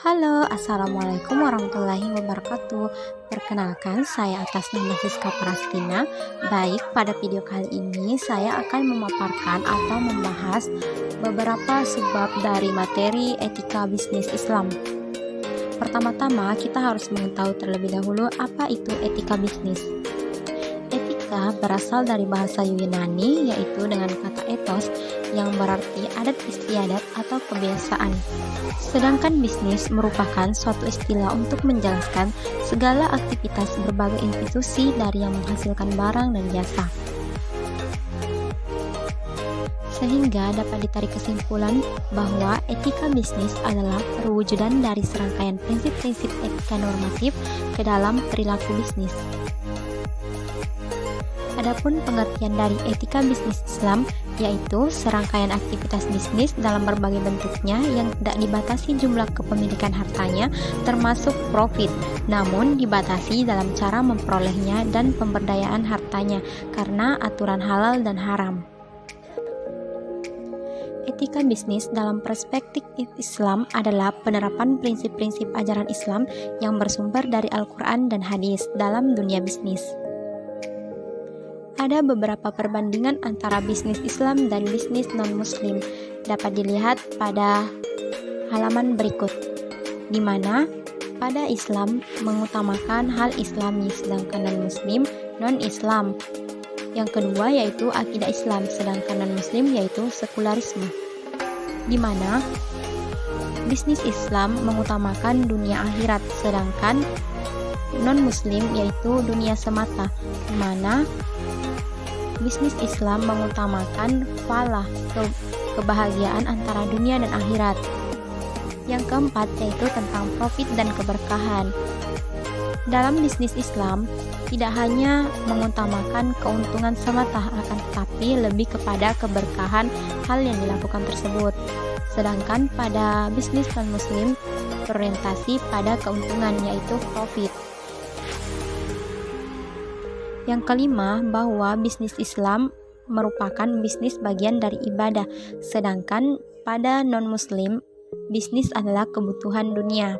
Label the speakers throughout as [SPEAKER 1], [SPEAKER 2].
[SPEAKER 1] Halo, Assalamualaikum warahmatullahi wabarakatuh. Perkenalkan, saya atas nama Siska Prastina. Baik, pada video kali ini saya akan memaparkan atau membahas beberapa subbab dari materi etika bisnis Islam. Pertama-tama, kita harus mengetahui terlebih dahulu apa itu etika bisnis. Etika berasal dari bahasa Yunani, yaitu dengan kata ethos yang berarti adat istiadat atau kebiasaan. Sedangkan bisnis merupakan suatu istilah untuk menjelaskan segala aktivitas berbagai institusi dari yang menghasilkan barang dan jasa. Sehingga dapat ditarik kesimpulan bahwa etika bisnis adalah perwujudan dari serangkaian prinsip-prinsip etika normatif ke dalam perilaku bisnis. Adapun pengertian dari etika bisnis Islam yaitu serangkaian aktivitas bisnis dalam berbagai bentuknya yang tidak dibatasi jumlah kepemilikan hartanya termasuk profit, namun dibatasi dalam cara memperolehnya dan pemberdayaan hartanya karena aturan halal dan haram. Etika bisnis dalam perspektif Islam adalah penerapan prinsip-prinsip ajaran Islam yang bersumber dari Al-Quran dan hadis dalam dunia bisnis. Ada beberapa perbandingan antara bisnis Islam dan bisnis non-Muslim dapat dilihat pada halaman berikut, di mana pada Islam mengutamakan hal Islami sedangkan non-Muslim non-Islam. Yang kedua yaitu akidah Islam sedangkan non-Muslim yaitu sekularisme, di mana bisnis Islam mengutamakan dunia akhirat sedangkan non-Muslim yaitu dunia semata, di mana bisnis Islam mengutamakan falah, kebahagiaan antara dunia dan akhirat. Yang keempat yaitu tentang profit dan keberkahan. Dalam bisnis Islam tidak hanya mengutamakan keuntungan semata, akan tetapi lebih kepada keberkahan hal yang dilakukan tersebut. Sedangkan pada bisnis non-Muslim berorientasi pada keuntungan yaitu profit. Yang kelima, bahwa bisnis Islam merupakan bisnis bagian dari ibadah, sedangkan pada non-Muslim, bisnis adalah kebutuhan dunia.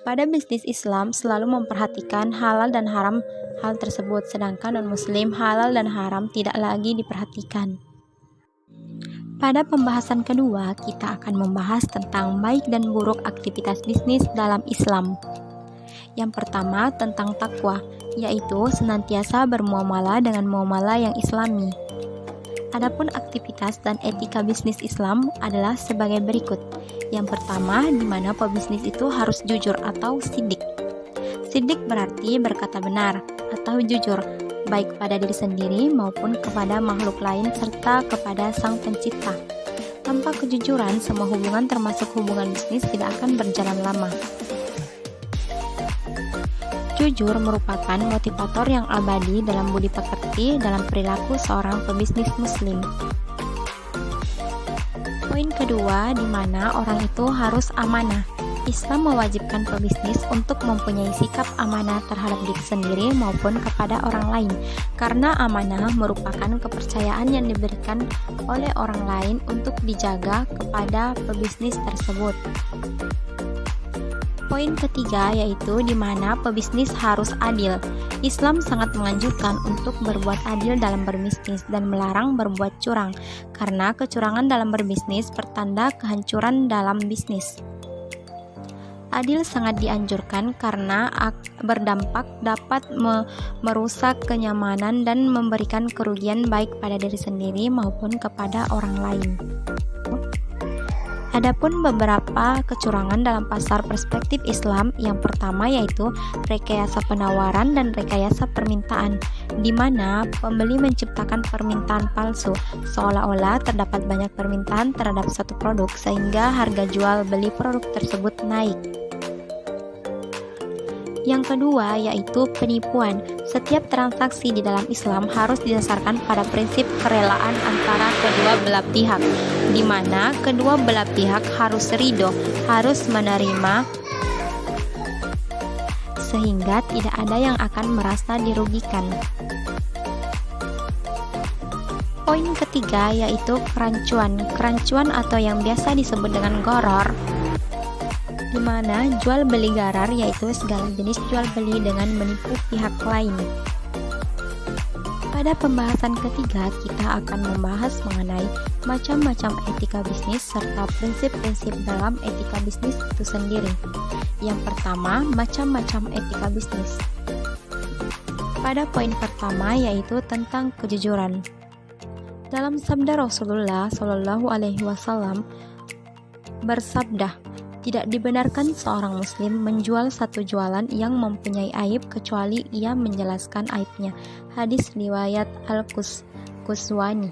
[SPEAKER 1] Pada bisnis Islam selalu memperhatikan halal dan haram hal tersebut, sedangkan non-Muslim halal dan haram tidak lagi diperhatikan. Pada pembahasan kedua, kita akan membahas tentang baik dan buruk aktivitas bisnis dalam Islam. Yang pertama tentang takwa, yaitu senantiasa bermuamalah dengan muamalah yang islami. Adapun aktivitas dan etika bisnis Islam adalah sebagai berikut. Yang pertama, di mana pebisnis itu harus jujur atau sidik. Sidik berarti berkata benar atau jujur, baik pada diri sendiri maupun kepada makhluk lain serta kepada Sang Pencipta. Tanpa kejujuran, semua hubungan termasuk hubungan bisnis tidak akan berjalan lama. Jujur merupakan motivator yang abadi dalam budi pekerti dalam perilaku seorang pebisnis muslim. Poin kedua, di mana orang itu harus amanah. Islam mewajibkan pebisnis untuk mempunyai sikap amanah terhadap diri sendiri maupun kepada orang lain, karena amanah merupakan kepercayaan yang diberikan oleh orang lain untuk dijaga kepada pebisnis tersebut. Poin ketiga yaitu di mana pebisnis harus adil. Islam sangat menganjurkan untuk berbuat adil dalam berbisnis dan melarang berbuat curang, karena kecurangan dalam berbisnis pertanda kehancuran dalam bisnis. Adil sangat dianjurkan karena berdampak dapat merusak kenyamanan dan memberikan kerugian baik pada diri sendiri maupun kepada orang lain. Adapun beberapa kecurangan dalam pasar perspektif Islam, yang pertama yaitu rekayasa penawaran dan rekayasa permintaan, di mana pembeli menciptakan permintaan palsu, seolah-olah terdapat banyak permintaan terhadap satu produk sehingga harga jual beli produk tersebut naik. Yang kedua yaitu penipuan. Setiap transaksi di dalam Islam harus didasarkan pada prinsip kerelaan antara kedua belah pihak, di mana kedua belah pihak harus ridho, harus menerima, sehingga tidak ada yang akan merasa dirugikan. Poin ketiga yaitu kerancuan. Kerancuan atau yang biasa disebut dengan gharar di mana jual beli gharar yaitu segala jenis jual beli dengan menipu pihak lain. Pada pembahasan ketiga, kita akan membahas mengenai macam-macam etika bisnis serta prinsip-prinsip dalam etika bisnis itu sendiri. Yang pertama, macam-macam etika bisnis. Pada poin pertama yaitu tentang kejujuran. Dalam sabda Rasulullah Shallallahu Alaihi Wasallam bersabda, tidak dibenarkan seorang muslim menjual satu jualan yang mempunyai aib kecuali ia menjelaskan aibnya. Hadis riwayat Al-Quswani.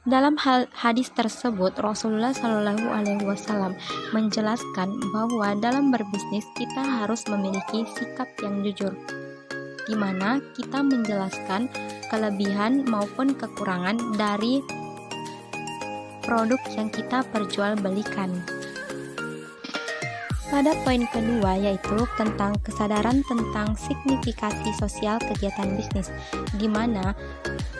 [SPEAKER 1] Dalam hadis tersebut, Rasulullah Shallallahu Alaihi Wasallam menjelaskan bahwa dalam berbisnis kita harus memiliki sikap yang jujur, di mana kita menjelaskan kelebihan maupun kekurangan dari produk yang kita perjualbelikan. Pada poin kedua yaitu tentang kesadaran tentang signifikasi sosial kegiatan bisnis, di mana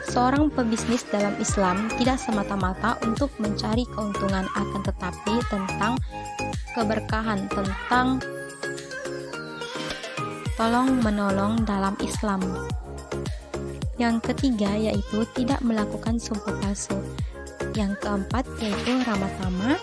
[SPEAKER 1] seorang pebisnis dalam Islam tidak semata-mata untuk mencari keuntungan, akan tetapi tentang keberkahan, tentang tolong-menolong dalam Islam. Yang ketiga yaitu tidak melakukan sumpah palsu. Yang keempat yaitu ramah tamah.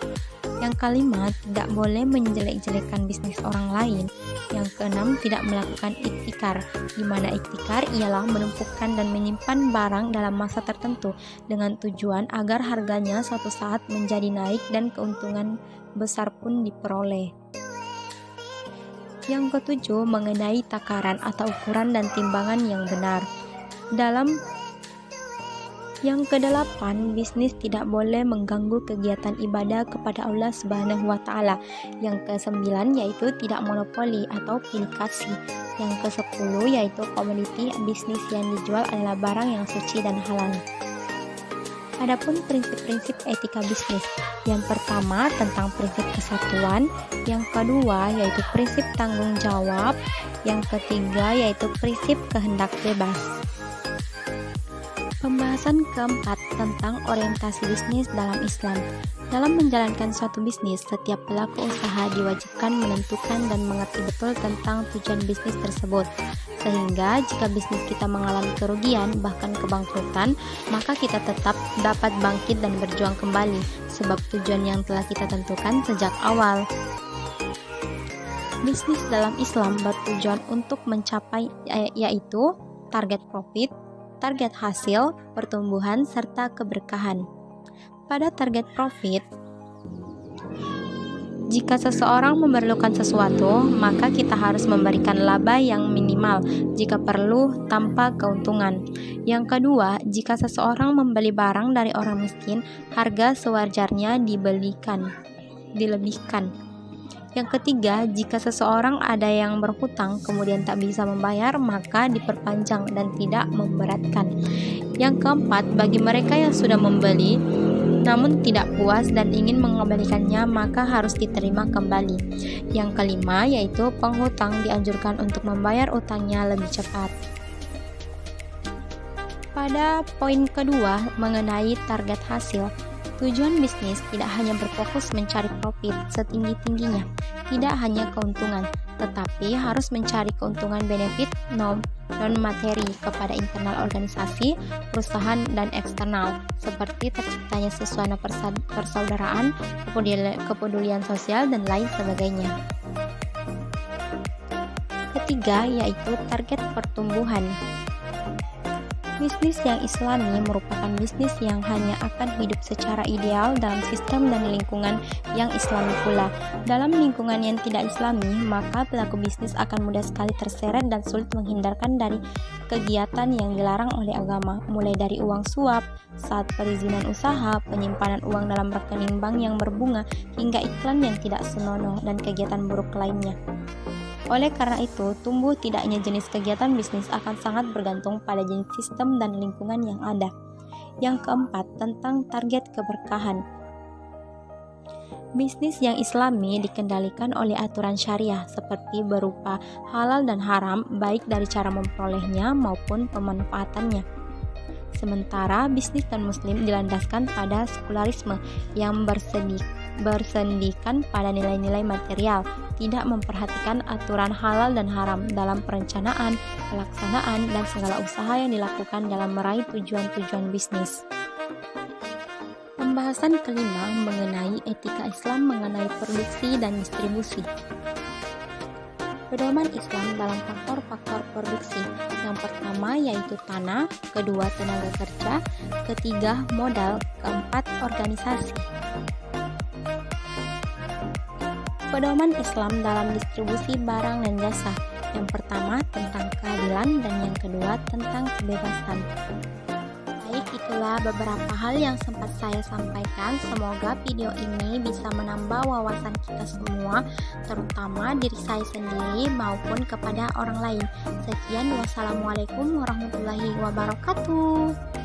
[SPEAKER 1] Yang kelima, tidak boleh menjelek-jelekan bisnis orang lain. Yang keenam, tidak melakukan iktikar, di mana iktikar ialah menumpukan dan menyimpan barang dalam masa tertentu dengan tujuan agar harganya suatu saat menjadi naik dan keuntungan besar pun diperoleh. Yang ketujuh, mengenai takaran atau ukuran dan timbangan yang benar. Yang kedelapan, bisnis tidak boleh mengganggu kegiatan ibadah kepada Allah Subhanahu wa Ta'ala. Yang kesembilan yaitu tidak monopoli atau pilih kasih. Yang kesepuluh yaitu komoditi bisnis yang dijual adalah barang yang suci dan halal. Adapun prinsip-prinsip etika bisnis, yang pertama tentang prinsip kesatuan, yang kedua yaitu prinsip tanggung jawab, yang ketiga yaitu prinsip kehendak bebas. Pembahasan keempat tentang orientasi bisnis dalam Islam. Dalam menjalankan suatu bisnis, setiap pelaku usaha diwajibkan menentukan dan mengerti betul tentang tujuan bisnis tersebut. Sehingga jika bisnis kita mengalami kerugian, bahkan kebangkrutan, maka kita tetap dapat bangkit dan berjuang kembali, sebab tujuan yang telah kita tentukan sejak awal. Bisnis dalam Islam bertujuan untuk mencapai yaitu target profit, target hasil, pertumbuhan, serta keberkahan. Pada target profit, jika seseorang memerlukan sesuatu, maka kita harus memberikan laba yang minimal jika perlu tanpa keuntungan. Yang kedua, jika seseorang membeli barang dari orang miskin, harga sewajarnya dilebihkan. Yang ketiga, jika seseorang ada yang berhutang kemudian tak bisa membayar, maka diperpanjang dan tidak memberatkan. Yang keempat, bagi mereka yang sudah membeli namun tidak puas dan ingin mengembalikannya, maka harus diterima kembali. Yang kelima, yaitu penghutang dianjurkan untuk membayar utangnya lebih cepat. Pada poin kedua mengenai target hasil, tujuan bisnis tidak hanya berfokus mencari profit setinggi-tingginya, tidak hanya keuntungan, tetapi harus mencari keuntungan benefit non-materi kepada internal organisasi, perusahaan, dan eksternal, seperti terciptanya suasana persaudaraan, kepedulian sosial, dan lain sebagainya. Ketiga, yaitu target pertumbuhan. Bisnis yang islami merupakan bisnis yang hanya akan hidup secara ideal dalam sistem dan lingkungan yang islami pula. Dalam lingkungan yang tidak islami, maka pelaku bisnis akan mudah sekali terseret dan sulit menghindarkan dari kegiatan yang dilarang oleh agama, mulai dari uang suap saat perizinan usaha, penyimpanan uang dalam rekening bank yang berbunga, hingga iklan yang tidak senonoh dan kegiatan buruk lainnya. Oleh karena itu, tumbuh tidaknya jenis kegiatan bisnis akan sangat bergantung pada jenis sistem dan lingkungan yang ada. Yang keempat, tentang target keberkahan. Bisnis yang islami dikendalikan oleh aturan syariah seperti berupa halal dan haram, baik dari cara memperolehnya maupun pemanfaatannya. Sementara bisnis non-muslim dilandaskan pada sekularisme yang bersendikan pada nilai-nilai material, tidak memperhatikan aturan halal dan haram dalam perencanaan, pelaksanaan, dan segala usaha yang dilakukan dalam meraih tujuan-tujuan bisnis. Pembahasan kelima mengenai etika Islam mengenai produksi dan distribusi. Pedoman Islam dalam faktor-faktor produksi. Yang pertama yaitu tanah, kedua tenaga kerja, ketiga modal, keempat organisasi. Pedoman Islam dalam distribusi barang dan jasa. Yang pertama tentang keadilan dan yang kedua tentang kebebasan. Baik, itulah beberapa hal yang sempat saya sampaikan. Semoga video ini bisa menambah wawasan kita semua, terutama diri saya sendiri maupun kepada orang lain. Sekian, wassalamualaikum warahmatullahi wabarakatuh.